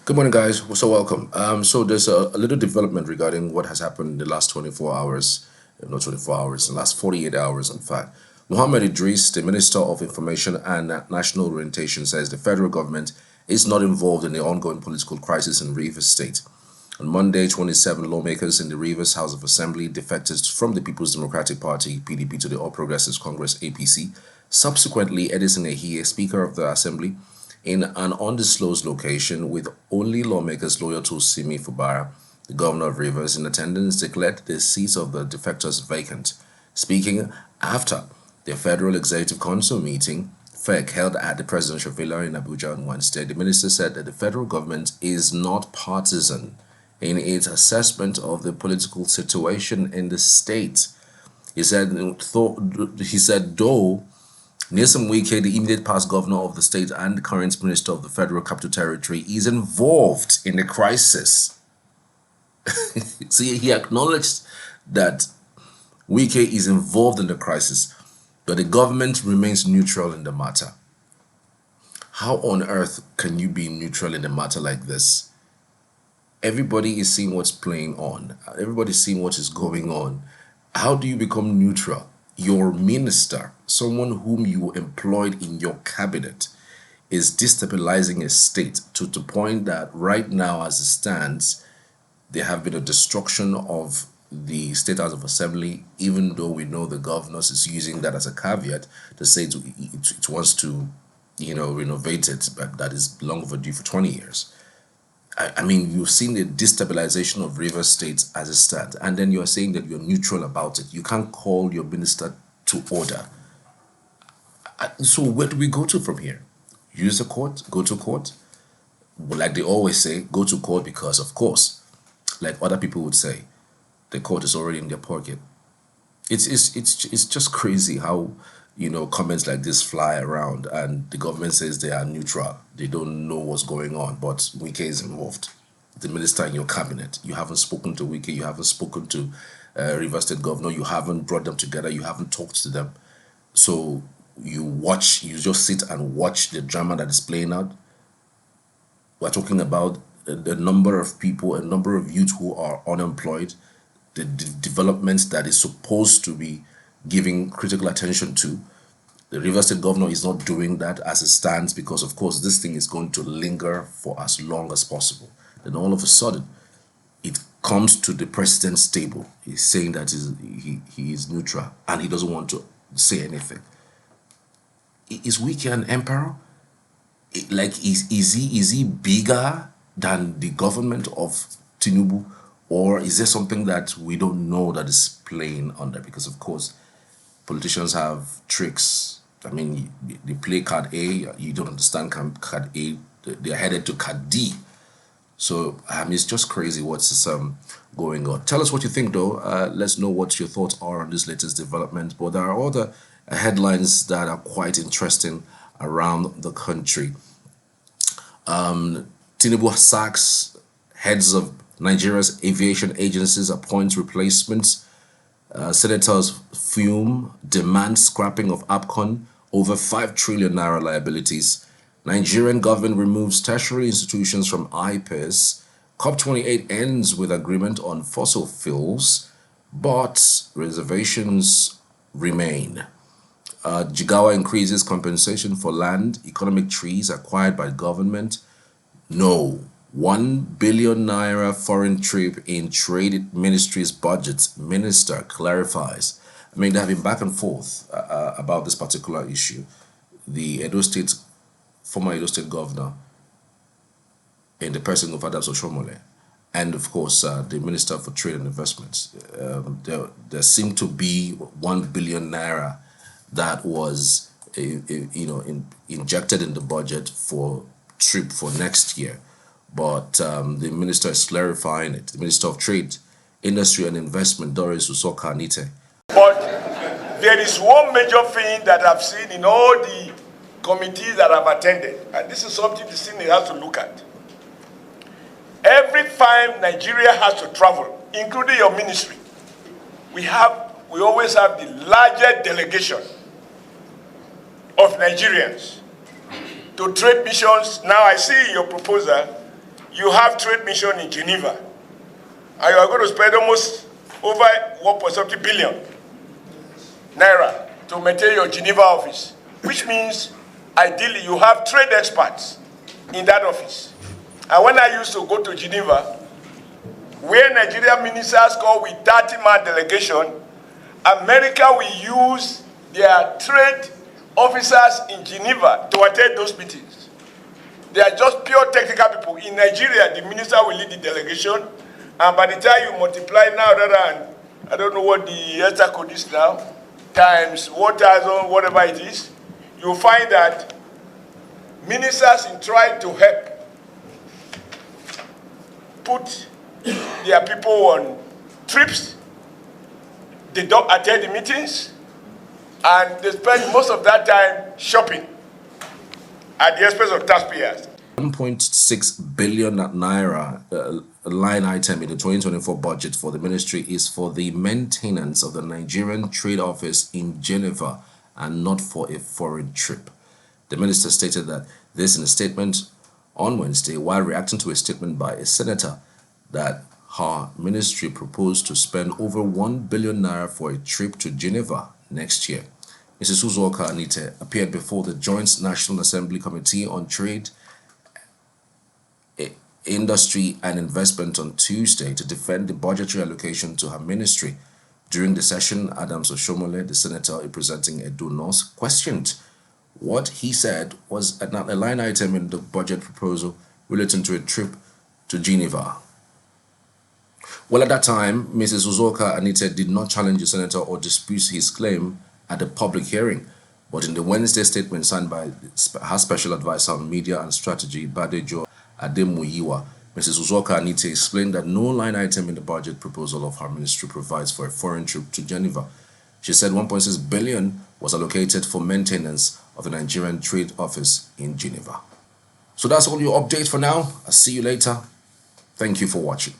Good morning, guys. So welcome. So there's a little development regarding what has happened in the last 24 hours, not 24 hours, the last 48 hours, in fact. Mohammed Idris, the Minister of Information and National Orientation, says the federal government is not involved in the ongoing political crisis in Rivers State. On Monday, 27 lawmakers in the Rivers House of Assembly defected from the People's Democratic Party, PDP, to the All Progressives Congress, APC. Subsequently, Edison Ehie, Speaker of the Assembly, in an undisclosed location with only lawmakers loyal to Simi Fubara, the governor of Rivers, in attendance, declared the seats of the defectors vacant. Speaking after the Federal Executive Council meeting, FEC, held at the Presidential Villa in Abuja on Wednesday, the minister said that the federal government is not partisan in its assessment of the political situation in the state. He said, though Nyesom Wike, the immediate past governor of the state and the current minister of the Federal Capital Territory, is involved in the crisis. See, he acknowledged that Wike is involved in the crisis, but the government remains neutral in the matter. How on earth can you be neutral in a matter like this? Everybody is seeing what's playing on. Everybody's seeing what is going on. How do you become neutral? Your minister, someone whom you employed in your cabinet, is destabilizing a state to the point that right now, as it stands, there have been a destruction of the State House of Assembly, even though we know the governor is using that as a caveat to say it wants to, renovate it, but that is long overdue for 20 years. I mean, you've seen the destabilization of Rivers State as it stands, and then you're saying that you're neutral about it. You can't call your minister to order. So where do we go to from here? Use the court? Go to court? Well, like they always say, go to court because, of course, like other people would say, the court is already in their pocket. It's just crazy how comments like this fly around, and the government says they are neutral. They don't know what's going on, but Wike is involved. The minister in your cabinet, you haven't spoken to Wike, you haven't spoken to Rivers State governor, you haven't brought them together, you haven't talked to them. So you just sit and watch the drama that is playing out. We're talking about the number of people, a number of youth who are unemployed, the developments that is supposed to be giving critical attention to. The Rivers State governor is not doing that as it stands because, of course, this thing is going to linger for as long as possible. Then all of a sudden, it comes to the president's table. He's saying that he is neutral and he doesn't want to say anything. Is Wike an emperor? Is he bigger than the government of Tinubu? Or is there something that we don't know that is playing under? Because, of course, politicians have tricks. I mean, they play card A, you don't understand card A, they're headed to card D. So, it's just crazy what's going on. Tell us what you think, though. Let's know what your thoughts are on this latest development. But there are other headlines that are quite interesting around the country. Tinubu sacks heads of Nigeria's aviation agencies, appoints replacements. Senators fume, demand scrapping of APCON, over 5 trillion naira liabilities. Nigerian government removes tertiary institutions from IPES. COP28 ends with agreement on fossil fuels, but reservations remain. Jigawa increases compensation for land, economic trees acquired by government. No. 1 billion naira foreign trip in trade ministry's budget, minister clarifies. I mean, they have been back and forth about this particular issue. The former Edo State governor, in the person of Adams Oshomole, and of course the Minister for Trade and Investments. There seemed to be 1 billion naira that was injected in the budget for trip for next year. But the minister is clarifying it. The Minister of Trade, Industry and Investment, Doris Usoka Anite. But there is one major thing that I've seen in all the committees that I've attended, and this is something the Senate has to look at. Every time Nigeria has to travel, including your ministry, we always have the largest delegation of Nigerians to trade missions. Now I see in your proposal, you have trade mission in Geneva, and you are going to spend almost over 1.70 billion naira to maintain your Geneva office, which means ideally you have trade experts in that office. And when I used to go to Geneva, where Nigerian ministers go with 30-man delegation, America will use their trade officers in Geneva to attend those meetings. They are just pure technical people. In Nigeria, the minister will lead the delegation, and by the time you multiply now, I don't know what the ETA code is now, times 1,000, whatever it is, you find that ministers in trying to help put their people on trips, they don't attend the meetings, and they spend most of that time shopping at the expense of taxpayers. 1.6 billion naira line item in the 2024 budget for the ministry is for the maintenance of the Nigerian trade office in Geneva and not for a foreign trip. The minister stated that this in a statement on Wednesday while reacting to a statement by a senator that her ministry proposed to spend over 1 billion naira for a trip to Geneva next year. Mrs. Uzoka Anite appeared before the Joint National Assembly Committee on Trade, Industry and Investment on Tuesday to defend the budgetary allocation to her ministry. During the session, Adams Oshomole, the senator representing Edo North, questioned what he said was a line item in the budget proposal relating to a trip to Geneva. Well, at that time, Mrs. Uzoka Anite did not challenge the senator or dispute his claim at the public hearing, but in the Wednesday statement signed by her special advisor on media and strategy, Badejo Ademuyiwa, Mrs. Uzoka Anite explained that no line item in the budget proposal of her ministry provides for a foreign trip to Geneva. She said 1.6 billion was allocated for maintenance of the Nigerian trade office in Geneva. So that's all your update for now. I'll see you later. Thank you for watching.